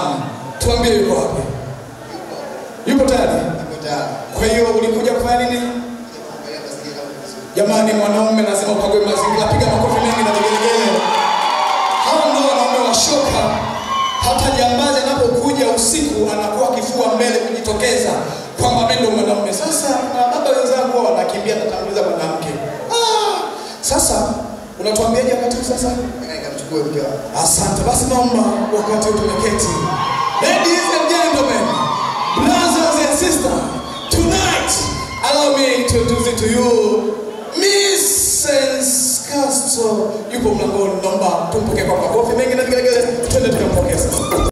Naam. Tuambie yuko wapi? Yuko tayari? Yuko tayari. Kwa hiyo ulikuja kufanya nini? Jamani, mwanaume lazima ukague mazingira. Piga makofi mengi na vigelegele. Hawa ndio wanaume wa shoka. Hata jambazi anapokuja usiku anakuwa kifua mbele kujitokeza kwamba mimi ndo mwanaume. Sasa baba wenzangu wanakimbia kutanguliza mwanamke. Sasa unatuambiaje wakati sasa? Nikamchukua mke wako. Asante. Basi naomba wakati tumeketi. Ladies and gentlemen, brothers and sisters, tonight allow me to introduce it to you Mrs. Castro. Yupo mlangoni, naomba tumpokee kwa makofi mengi na vigelegele. Twende tukampokea sasa.